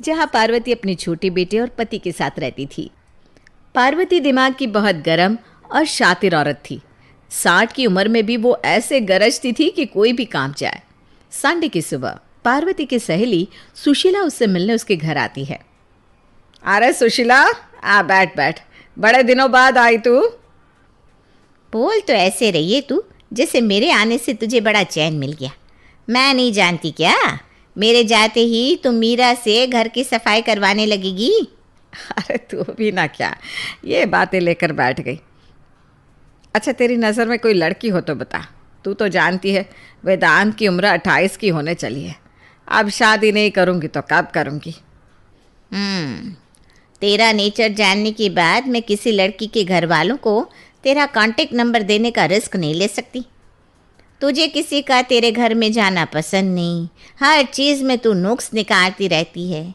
जहां पार्वती अपने छोटे बेटे और पति के साथ रहती थी। पार्वती दिमाग की बहुत गर्म और शातिर औरत थी। 60 की उम्र में भी वो ऐसे गरजती थी कि कोई भी काम जाए। संडे की सुबह पार्वती की सहेली सुशीला उससे मिलने उसके घर आती है। अरे सुशीला, आ बैठ बैठ, बड़े दिनों बाद आई तू। बोल तो ऐसे रही है तू जैसे मेरे आने से तुझे बड़ा चैन मिल गया। मैं नहीं जानती क्या, मेरे जाते ही तुम मीरा से घर की सफाई करवाने लगेगी। अरे तू भी ना क्या ये बातें लेकर बैठ गई। अच्छा, तेरी नज़र में कोई लड़की हो तो बता। तू तो जानती है वेदांत की उम्र 28 की होने चली है। अब शादी नहीं करूँगी तो कब करूँगी। तेरा नेचर जानने के बाद मैं किसी लड़की के घर वालों को तेरा कांटेक्ट नंबर देने का रिस्क नहीं ले सकती। तुझे किसी का तेरे घर में जाना पसंद नहीं, हर चीज़ में तू नुक्स निकालती रहती है।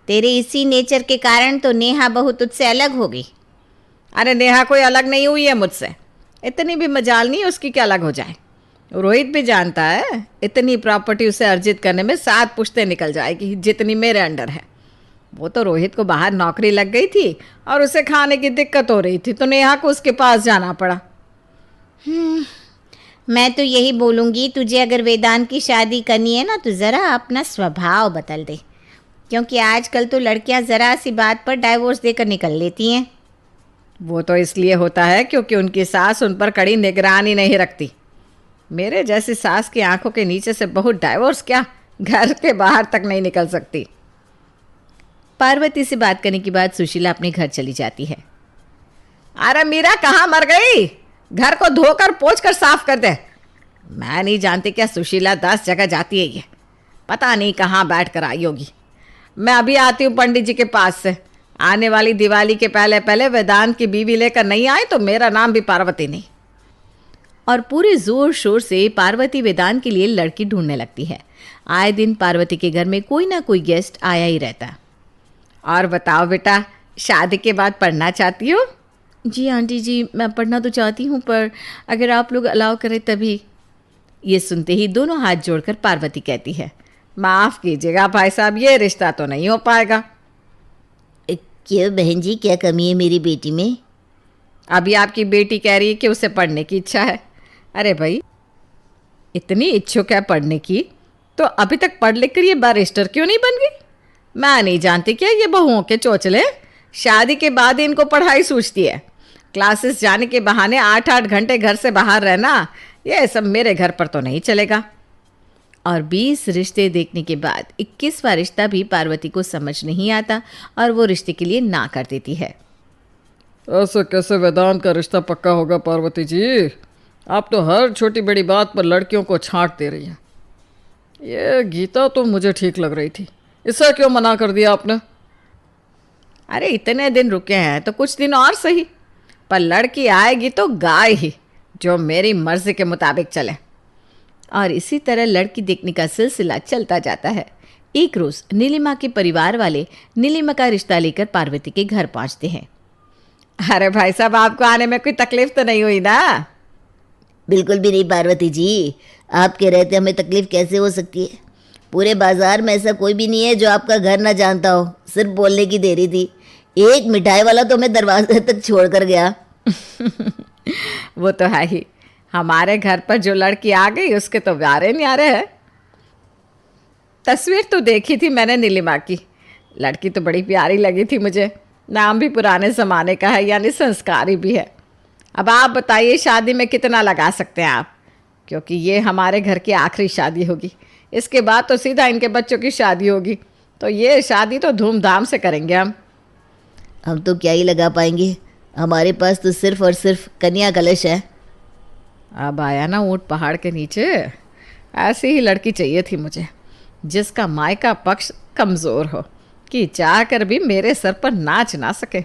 तेरे इसी नेचर के कारण तो नेहा बहू तुझसे अलग हो गई। अरे नेहा कोई अलग नहीं हुई है मुझसे, इतनी भी मजाल नहीं उसकी कि अलग हो जाए। रोहित भी जानता है इतनी प्रॉपर्टी उसे अर्जित करने में 7 पुश्तें निकल जाएगी जितनी मेरे अंडर है। वो तो रोहित को बाहर नौकरी लग गई थी और उसे खाने की दिक्कत हो रही थी तो नेहा को उसके पास जाना पड़ा। मैं तो यही बोलूँगी, तुझे अगर वेदांत की शादी करनी है ना तो ज़रा अपना स्वभाव बदल दे, क्योंकि आजकल तो लड़कियां ज़रा सी बात पर डाइवोर्स देकर निकल लेती हैं। वो तो इसलिए होता है क्योंकि उनकी सास उन पर कड़ी निगरानी नहीं रखती। मेरे जैसी सास की आंखों के नीचे से बहू डाइवोर्स क्या, घर के बाहर तक नहीं निकल सकती। पार्वती से बात करने के बाद सुशीला अपने घर चली जाती है। अरे मीरा कहाँ मर गई, घर को धोकर पोंछ कर साफ कर दे। मैं नहीं जानती क्या सुशीला 10 जगह जाती है, ये पता नहीं कहाँ बैठ कर आई होगी। मैं अभी आती हूँ पंडित जी के पास से। आने वाली दिवाली के पहले पहले वेदांत की बीवी लेकर नहीं आए तो मेरा नाम भी पार्वती नहीं। और पूरे जोर शोर से पार्वती वेदांत के लिए लड़की ढूंढने लगती है। आए दिन पार्वती के घर में कोई ना कोई गेस्ट आया ही रहता। और बताओ बेटा, शादी के बाद पढ़ना चाहती हो? जी आंटी जी, मैं पढ़ना तो चाहती हूँ, पर अगर आप लोग अलाउ करें तभी। ये सुनते ही दोनों हाथ जोड़कर पार्वती कहती है, माफ़ कीजिएगा भाई साहब, ये रिश्ता तो नहीं हो पाएगा। क्यों बहन जी, क्या कमी है मेरी बेटी में? अभी आपकी बेटी कह रही है कि उसे पढ़ने की इच्छा है। अरे भाई, इतनी इच्छुक है पढ़ने की तो अभी तक पढ़ लिख कर ये बैरिस्टर क्यों नहीं बन गई? मैं नहीं जानती क्या ये बहुओं के चोचले शादी के बाद ही इनको पढ़ाई सूझती है। क्लासेस जाने के बहाने 8-8 घंटे घर से बाहर रहना, ये सब मेरे घर पर तो नहीं चलेगा। और 20 रिश्ते देखने के बाद 21वां रिश्ता भी पार्वती को समझ नहीं आता और वो रिश्ते के लिए ना कर देती है। ऐसे कैसे वेदांत का रिश्ता पक्का होगा पार्वती जी? आप तो हर छोटी बड़ी बात पर लड़कियों को छांट दे रही हैं। ये गीता तो मुझे ठीक लग रही थी, इसे क्यों मना कर दिया आपने? अरे इतने दिन रुके हैं तो कुछ दिन और सही, पर लड़की आएगी तो गाय ही, जो मेरी मर्जी के मुताबिक चले। और इसी तरह लड़की देखने का सिलसिला चलता जाता है। एक रोज़ नीलिमा के परिवार वाले नीलिमा का रिश्ता लेकर पार्वती के घर पहुंचते हैं। अरे भाई साहब, आपको आने में कोई तकलीफ तो नहीं हुई ना? बिल्कुल भी नहीं पार्वती जी, आपके रहते हमें तकलीफ कैसे हो सकती है? पूरे बाजार में ऐसा कोई भी नहीं है जो आपका घर ना जानता हो, सिर्फ बोलने की देरी थी। एक मिठाई वाला तो मैं दरवाजे तक छोड़ कर गया। वो तो है ही, हमारे घर पर जो लड़की आ गई उसके तो प्यारे न्यारे हैं। तस्वीर तो देखी थी मैंने नीलिमा की, लड़की तो बड़ी प्यारी लगी थी मुझे। नाम भी पुराने ज़माने का है, यानी संस्कारी भी है। अब आप बताइए शादी में कितना लगा सकते हैं आप, क्योंकि ये हमारे घर की आखिरी शादी होगी। इसके बाद तो सीधा इनके बच्चों की शादी होगी, तो ये शादी तो धूमधाम से करेंगे हम तो क्या ही लगा पाएंगे, हमारे पास तो सिर्फ और सिर्फ कन्या कलश है। अब आया ना ऊंट पहाड़ के नीचे, ऐसी ही लड़की चाहिए थी मुझे, जिसका मायका पक्ष कमज़ोर हो कि चाह कर भी मेरे सर पर नाच ना सके।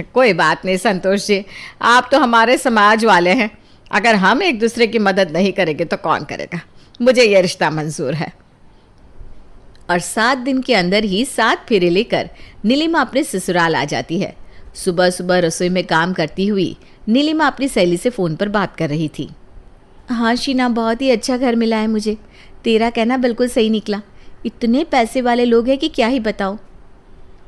कोई बात नहीं संतोष जी, आप तो हमारे समाज वाले हैं, अगर हम एक दूसरे की मदद नहीं करेंगे तो कौन करेगा। मुझे ये रिश्ता मंजूर है। और 7 दिन के अंदर ही 7 फेरे लेकर नीलिमा अपने ससुराल आ जाती है। सुबह सुबह रसोई में काम करती हुई नीलिमा अपनी सहेली से फ़ोन पर बात कर रही थी। हाँ शीना, बहुत ही अच्छा घर मिला है मुझे, तेरा कहना बिल्कुल सही निकला। इतने पैसे वाले लोग हैं कि क्या ही बताओ।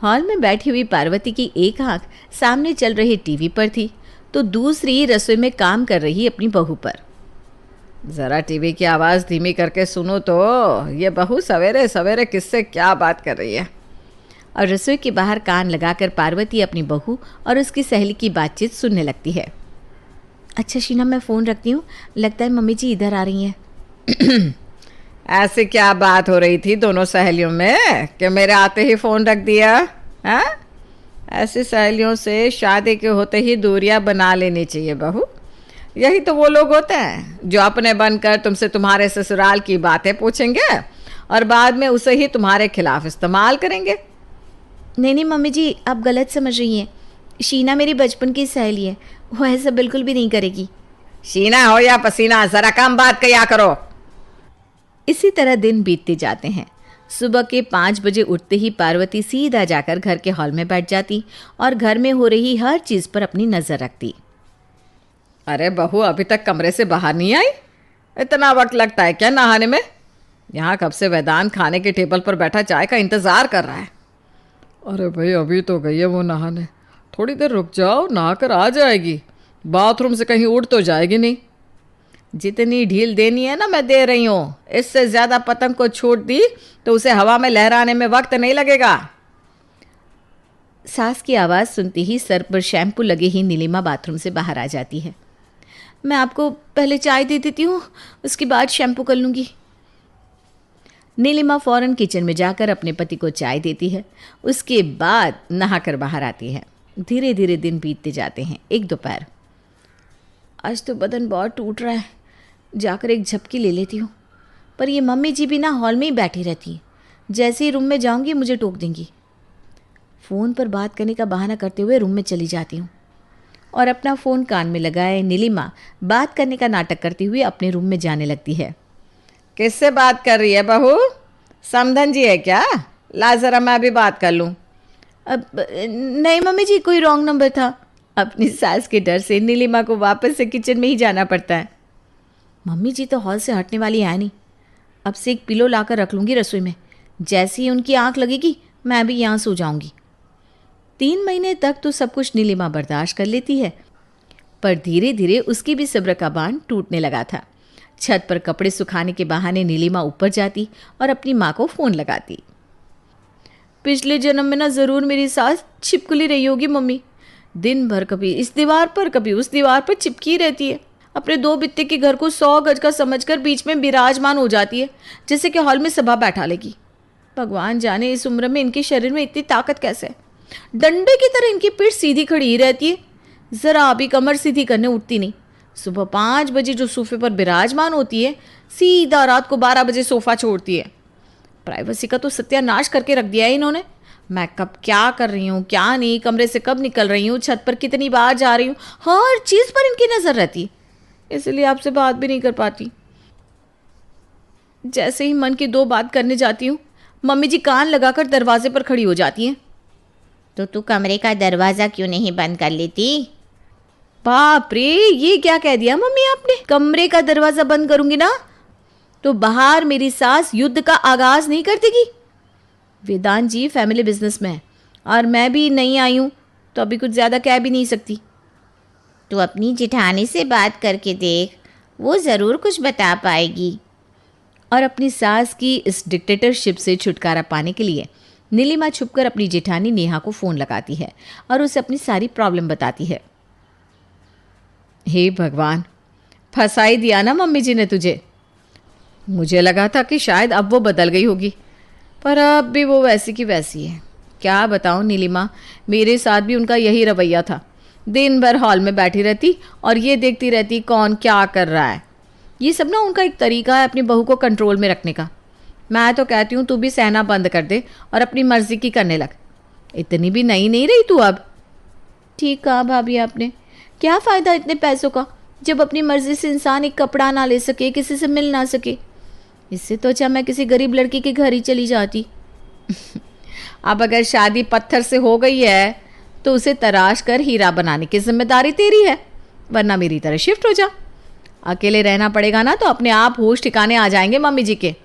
हॉल में बैठी हुई पार्वती की एक आंख सामने चल रही टीवी पर थी तो दूसरी रसोई में काम कर रही अपनी बहू पर। ज़रा टीवी की आवाज़ धीमी करके सुनो तो, ये बहू सवेरे सवेरे किससे क्या बात कर रही है। और रसोई के बाहर कान लगाकर पार्वती अपनी बहू और उसकी सहेली की बातचीत सुनने लगती है। अच्छा शीना, मैं फ़ोन रखती हूँ, लगता है मम्मी जी इधर आ रही हैं। ऐसी क्या बात हो रही थी दोनों सहेलियों में कि मेरे आते ही फ़ोन रख दिया? हाँ, ऐसी सहेलियों से शादी के होते ही दूरियां बना लेनी चाहिए बहू। यही तो वो लोग होते हैं जो अपने बनकर तुमसे तुम्हारे ससुराल की बातें पूछेंगे और बाद में उसे ही तुम्हारे खिलाफ इस्तेमाल करेंगे। नहीं मम्मी जी, आप गलत समझ रही हैं। शीना मेरी बचपन की सहेली है, वो ऐसा बिल्कुल भी नहीं करेगी। शीना हो या पसीना, ज़रा कम बात किया करो। इसी तरह दिन बीतते जाते हैं। सुबह के 5 बजे उठते ही पार्वती सीधा जाकर घर के हॉल में बैठ जाती और घर में हो रही हर चीज़ पर अपनी नज़र रखती। अरे बहू, अभी तक कमरे से बाहर नहीं आई? इतना वक्त लगता है क्या नहाने में? यहाँ कब से वेदांत खाने के टेबल पर बैठा चाय का इंतज़ार कर रहा है। अरे भाई, अभी तो गई है वो नहाने, थोड़ी देर रुक जाओ, नहाकर आ जाएगी। बाथरूम से कहीं उठ तो जाएगी नहीं। जितनी ढील देनी है ना मैं दे रही हूँ, इससे ज़्यादा पतंग को छूट दी तो उसे हवा में लहराने में वक्त नहीं लगेगा। सास की आवाज़ सुनती ही सर पर शैम्पू लगे ही नीलिमा बाथरूम से बाहर आ जाती है। मैं आपको पहले चाय दे देती हूँ, उसके बाद शैम्पू कर लूँगी। नीलिमा फ़ौरन किचन में जाकर अपने पति को चाय देती है, उसके बाद नहाकर बाहर आती है। धीरे धीरे दिन बीतते जाते हैं। एक दोपहर, आज तो बदन बहुत टूट रहा है, जाकर एक झपकी ले लेती हूँ। पर ये मम्मी जी भी ना हॉल में ही बैठी रहती है, जैसे ही रूम में जाऊँगी मुझे टोक देंगी। फ़ोन पर बात करने का बहाना करते हुए रूम में चली जाती हूँ और अपना फ़ोन कान में लगाए नीलिमा बात करने का नाटक करती हुई अपने रूम में जाने लगती है। किससे बात कर रही है बहू? समधन जी है क्या? ला ज़रा मैं अभी बात कर लूँ। अब नहीं मम्मी जी, कोई रॉन्ग नंबर था। अपनी सास के डर से नीलिमा को वापस से किचन में ही जाना पड़ता है। मम्मी जी तो हॉल से हटने वाली है नहीं। अब से एक पिलो लाकर रख लूँगी रसोई में, जैसे ही उनकी आंख लगेगी मैं भी यहाँ सो जाऊँगी। 3 महीने तक तो सब कुछ नीलिमा बर्दाश्त कर लेती है, पर धीरे धीरे उसकी भी सब्र का बांध टूटने लगा था। छत पर कपड़े सुखाने के बहाने नीलिमा ऊपर जाती और अपनी माँ को फ़ोन लगाती। पिछले जन्म में ना ज़रूर मेरी सास छिपकली रही होगी मम्मी। दिन भर कभी इस दीवार पर कभी उस दीवार पर चिपकी रहती है। अपने 2 बित्ते के घर को 100 गज का समझकर बीच में विराजमान हो जाती है, जैसे कि हॉल में सभा बैठा लेगी। भगवान जाने इस उम्र में इनके शरीर में इतनी ताकत कैसे है। डंडे की तरह इनकी पीठ सीधी खड़ी ही रहती है, ज़रा अभी कमर सीधी करने उठती नहीं। सुबह 5 बजे जो सोफे पर विराजमान होती है, सीधा रात को 12 बजे सोफ़ा छोड़ती है। प्राइवेसी का तो सत्यानाश करके रख दिया है इन्होंने। मैं कब क्या कर रही हूँ क्या नहीं, कमरे से कब निकल रही हूँ, छत पर कितनी बार जा रही हूँ, हर चीज़ पर इनकी नज़र रहती है। इसलिए आपसे बात भी नहीं कर पाती। जैसे ही मन की 2 बात करने जाती हूँ, मम्मी जी कान लगाकर दरवाजे पर खड़ी हो जाती हैं। तो तू कमरे का दरवाज़ा क्यों नहीं बंद कर लेती? बाप रे, ये क्या कह दिया मम्मी आपने? कमरे का दरवाज़ा बंद करूँगी ना तो बाहर मेरी सास युद्ध का आगाज़ नहीं कर देगी। वेदांत जी फैमिली बिजनेस में है और मैं भी नहीं आई हूँ, तो अभी कुछ ज़्यादा कह भी नहीं सकती। तू अपनी जिठानी से बात करके देख, वो ज़रूर कुछ बता पाएगी। और अपनी सास की इस डिक्टेटरशिप से छुटकारा पाने के लिए नीलिमा छुपकर अपनी जेठानी नेहा को फ़ोन लगाती है और उसे अपनी सारी प्रॉब्लम बताती है। हे भगवान, फंसाई दिया ना मम्मी जी ने तुझे। मुझे लगा था कि शायद अब वो बदल गई होगी, पर अब भी वो वैसी की वैसी है। क्या बताऊँ नीलिमा, मेरे साथ भी उनका यही रवैया था। दिन भर हॉल में बैठी रहती और ये देखती रहती कौन क्या कर रहा है। ये सब ना उनका एक तरीका है अपनी बहू को कंट्रोल में रखने का। मैं तो कहती हूँ तू भी सहना बंद कर दे और अपनी मर्जी की करने लग। इतनी भी नई नहीं रही तू अब। ठीक कहा भाभी आपने। क्या फ़ायदा इतने पैसों का जब अपनी मर्जी से इंसान एक कपड़ा ना ले सके, किसी से मिल ना सके। इससे तो अच्छा मैं किसी गरीब लड़की के घर ही चली जाती। अब अगर शादी पत्थर से हो गई है तो उसे तराश कर हीरा बनाने की जिम्मेदारी तेरी है, वरना मेरी तरह शिफ्ट हो जा। अकेले रहना पड़ेगा ना तो अपने आप होश ठिकाने आ जाएंगे मम्मी जी के।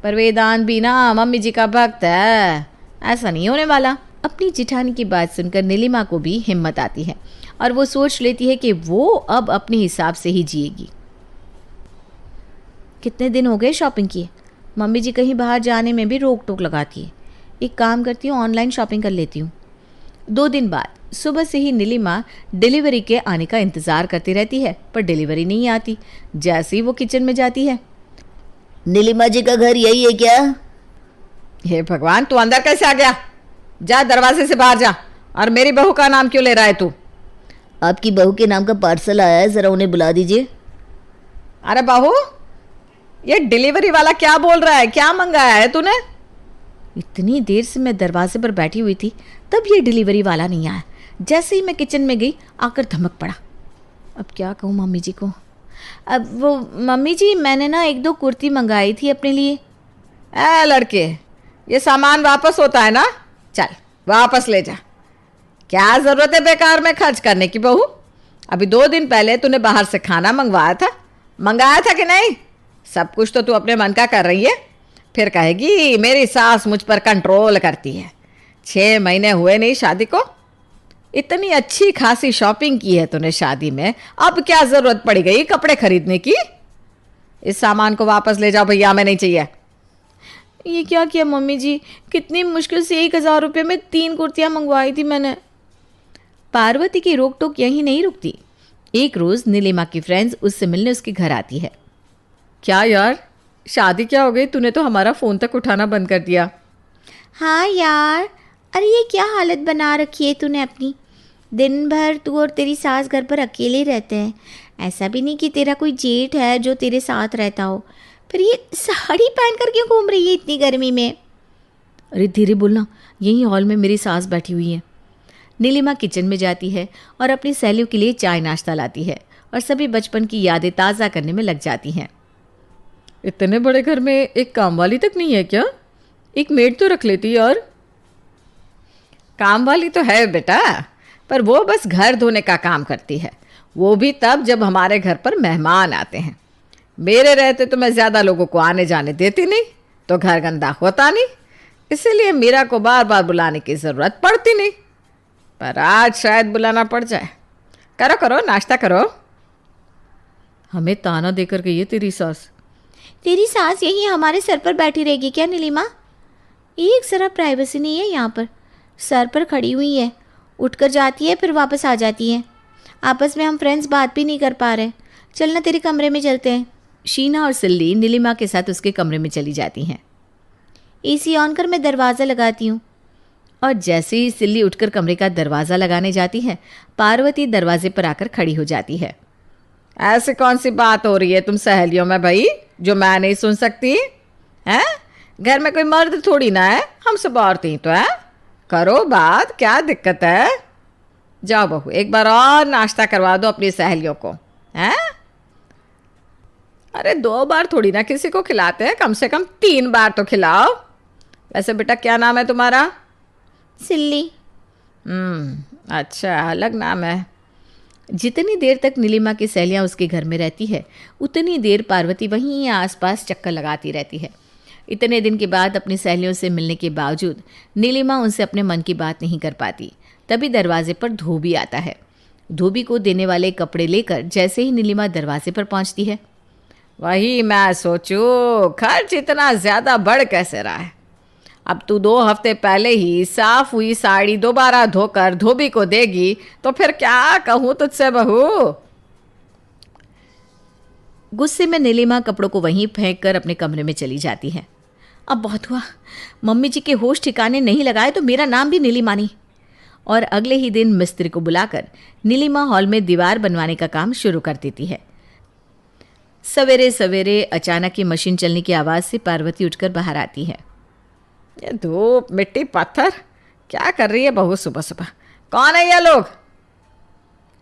पर वेदांत भी ना मम्मी जी का भक्त है, ऐसा नहीं होने वाला। अपनी जिठानी की बात सुनकर नीलिमा को भी हिम्मत आती है और वो सोच लेती है कि वो अब अपने हिसाब से ही जिएगी। कितने दिन हो गए शॉपिंग किए, मम्मी जी कहीं बाहर जाने में भी रोक टोक लगाती है। एक काम करती हूँ, ऑनलाइन शॉपिंग कर लेती हूँ। 2 दिन बाद सुबह से ही नीलिमा डिलीवरी के आने का इंतज़ार करती रहती है, पर डिलीवरी नहीं आती। जैसे ही वो किचन में जाती है, नीलिमा जी का घर यही है क्या? हे भगवान, तू अंदर कैसे आ गया? जा, दरवाजे से बाहर जा। और मेरी बहू का नाम क्यों ले रहा है तू? आपकी बहू के नाम का पार्सल आया है, ज़रा उन्हें बुला दीजिए। अरे बहू, ये डिलीवरी वाला क्या बोल रहा है? क्या मंगाया है तूने? इतनी देर से मैं दरवाजे पर बैठी हुई थी, तब ये डिलीवरी वाला नहीं आया। जैसे ही मैं किचन में गई, आकर धमक पड़ा। अब क्या कहूँ मम्मी जी को? अब वो मम्मी जी, मैंने ना 1-2 कुर्ती मंगाई थी अपने लिए। ए लड़के, ये सामान वापस होता है ना? चल वापस ले जा। क्या ज़रूरत है बेकार में खर्च करने की बहू? अभी 2 दिन पहले तूने बाहर से खाना मंगाया था कि नहीं? सब कुछ तो तू अपने मन का कर रही है, फिर कहेगी मेरी सास मुझ पर कंट्रोल करती है। 6 महीने हुए नहीं शादी को, इतनी अच्छी खासी शॉपिंग की है तूने शादी में, अब क्या ज़रूरत पड़ गई कपड़े खरीदने की? इस सामान को वापस ले जाओ भैया, हमें नहीं चाहिए। ये क्या किया मम्मी जी? कितनी मुश्किल से 1000 रुपये में 3 कुर्तियाँ मंगवाई थी मैंने। पार्वती की रोक टोक यहीं नहीं रुकती। एक रोज़ नीलिमा की फ्रेंड्स उससे मिलने उसके घर आती है। क्या यार, शादी क्या हो गई? तूने तो हमारा फ़ोन तक उठाना बंद कर दिया। हाँ यार, अरे ये क्या हालत बना रखी है तूने अपनी। दिन भर तू और तेरी सास घर पर अकेले रहते हैं। ऐसा भी नहीं कि तेरा कोई जेठ है जो तेरे साथ रहता हो। फिर ये साड़ी पहन कर क्यों घूम रही है इतनी गर्मी में? अरे धीरे बोलना, यहीं हॉल में मेरी सास बैठी हुई है। नीलिमा किचन में जाती है और अपनी सहेलियों के लिए चाय नाश्ता लाती है और सभी बचपन की यादें ताज़ा करने में लग जाती हैं। इतने बड़े घर में एक काम वाली तक नहीं है क्या? एक मेड तो रख लेती यार। काम वाली तो है बेटा, पर वो बस घर धोने का काम करती है, वो भी तब जब हमारे घर पर मेहमान आते हैं। मेरे रहते तो मैं ज़्यादा लोगों को आने जाने देती नहीं, तो घर गंदा होता नहीं, इसीलिए मीरा को बार बार बुलाने की ज़रूरत पड़ती नहीं। पर आज शायद बुलाना पड़ जाए। करो करो, नाश्ता करो। हमें ताना देकर गई है तेरी सास। तेरी सास यही हमारे सर पर बैठी रहेगी क्या नीलिमा? एक जरा प्राइवेसी नहीं है यहाँ पर। सर पर खड़ी हुई है, उठकर जाती है फिर वापस आ जाती है। आपस में हम फ्रेंड्स बात भी नहीं कर पा रहे। चलना तेरे कमरे में चलते हैं। शीना और सिल्ली नीलिमा के साथ उसके कमरे में चली जाती हैं। एसी ऑन कर, मैं दरवाज़ा लगाती हूँ। और जैसे ही सिल्ली उठकर कमरे का दरवाज़ा लगाने जाती है, पार्वती दरवाजे पर आकर खड़ी हो जाती है। ऐसी कौन सी बात हो रही है तुम सहेलियों में भाई, जो मैं नहीं सुन सकती? हैं? घर में कोई मर्द थोड़ी ना है, हम सब औरतें ही तो हैं। करो बात, क्या दिक्कत है? जाओ बहू, एक बार और नाश्ता करवा दो अपनी सहेलियों को। हैं? अरे 2 बार थोड़ी ना किसी को खिलाते हैं, कम से कम 3 बार तो खिलाओ। वैसे बेटा क्या नाम है तुम्हारा? सिल्ली। अच्छा, अलग नाम है। जितनी देर तक नीलिमा की सहेलियाँ उसके घर में रहती है, उतनी देर पार्वती वहीं आसपास चक्कर लगाती रहती है। इतने दिन के बाद अपनी सहेलियों से मिलने के बावजूद नीलिमा उनसे अपने मन की बात नहीं कर पाती। तभी दरवाजे पर धोबी आता है। धोबी को देने वाले कपड़े लेकर जैसे ही नीलिमा दरवाजे पर पहुंचती है, वही मैं सोचूं, खर्च इतना ज़्यादा बढ़ कैसे रहा है? अब तू 2 हफ्ते पहले ही साफ हुई साड़ी दोबारा धोकर धोबी को देगी, तो फिर क्या कहूँ तुझसे बहू? गुस्से में नीलिमा कपड़ों को वहीं फेंक कर अपने कमरे में चली जाती है। अब बहुत हुआ, मम्मी जी के होश ठिकाने नहीं लगाए तो मेरा नाम भी नीलिमा नहीं। और अगले ही दिन मिस्त्री को बुलाकर नीलिमा हॉल में दीवार बनवाने का काम शुरू कर देती है। सवेरे सवेरे अचानक ही मशीन चलने की आवाज़ से पार्वती उठकर बाहर आती है। ये धूप मिट्टी पत्थर क्या कर रही है बहू सुबह सुबह? कौन है ये लोग?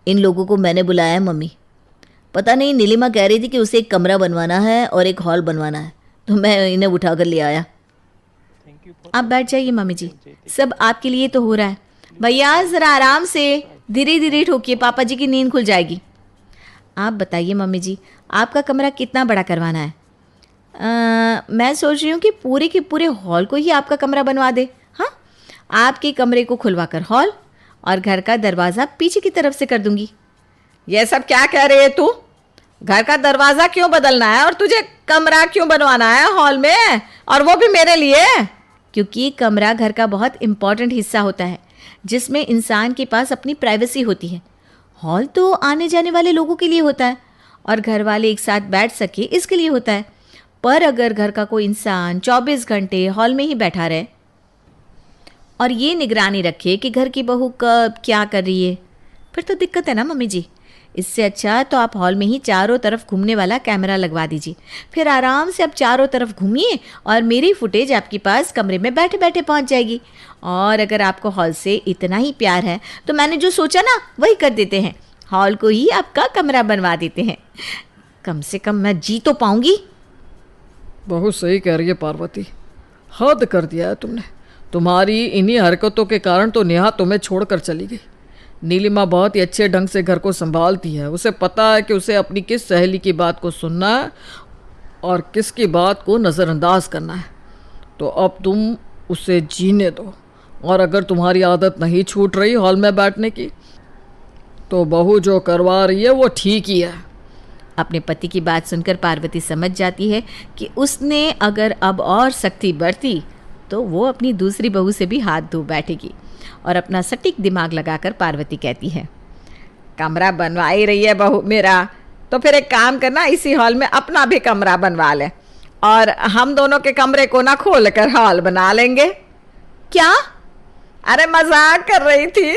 इन लोगों को मैंने बुलाया है मम्मी। पता नहीं, नीलिमा कह रही थी कि उसे एक कमरा बनवाना है और एक हॉल बनवाना है, तो मैं इन्हें उठा कर ले आया। आप बैठ जाइए मम्मी जी, सब आपके लिए तो हो रहा है। भैया ज़रा आराम से, धीरे धीरे ठोकिए, पापा जी की नींद खुल जाएगी। आप बताइए मम्मी जी, आपका कमरा कितना बड़ा करवाना है? मैं सोच रही हूँ कि पूरे के पूरे हॉल को ही आपका कमरा बनवा दे। हाँ, आपके कमरे को खुलवाकर हॉल और घर का दरवाज़ा पीछे की तरफ से कर दूंगी। ये सब क्या कह रही है तू? घर का दरवाज़ा क्यों बदलना है और तुझे कमरा क्यों बनवाना है हॉल में, और वो भी मेरे लिए? क्योंकि कमरा घर का बहुत इम्पॉर्टेंट हिस्सा होता है जिसमें इंसान के पास अपनी प्राइवेसी होती है। हॉल तो आने जाने वाले लोगों के लिए होता है और घर वाले एक साथ बैठ सके इसके लिए होता है। पर अगर घर का कोई इंसान 24 घंटे हॉल में ही बैठा रहे और ये निगरानी रखे कि घर की बहू कब क्या कर रही है, फिर तो दिक्कत है ना मम्मी जी। इससे अच्छा तो आप हॉल में ही चारों तरफ घूमने वाला कैमरा लगवा दीजिए। फिर आराम से आप चारों तरफ घूमिए और मेरी फुटेज आपके पास कमरे में बैठे बैठे पहुंच जाएगी। और अगर आपको हॉल से इतना ही प्यार है तो मैंने जो सोचा ना वही कर देते हैं, हॉल को ही आपका कमरा बनवा देते हैं। कम से कम मैं जी तो पाऊंगी। बहुत सही कह रही है पार्वती, हद कर दिया है तुमने। तुम्हारी इन्हीं हरकतों के कारण तो नेहा तुम्हें छोड़कर चली गई। नीलिमा बहुत ही अच्छे ढंग से घर को संभालती है। उसे पता है कि उसे अपनी किस सहेली की बात को सुनना है और किसकी बात को नज़रअंदाज करना है। तो अब तुम उसे जीने दो, और अगर तुम्हारी आदत नहीं छूट रही हॉल में बैठने की तो बहू जो करवा रही है वो ठीक ही है। अपने पति की बात सुनकर पार्वती समझ जाती है कि उसने अगर अब और सख्ती बरती तो वो अपनी दूसरी बहू से भी हाथ धो बैठेगी। और अपना सटीक दिमाग लगाकर पार्वती कहती है, कमरा बनवा ही रही है बहू मेरा, तो फिर एक काम करना, इसी हॉल में अपना भी कमरा बनवा ले और हम दोनों के कमरे को ना खोल कर हॉल बना लेंगे। क्या? अरे मजाक कर रही थी।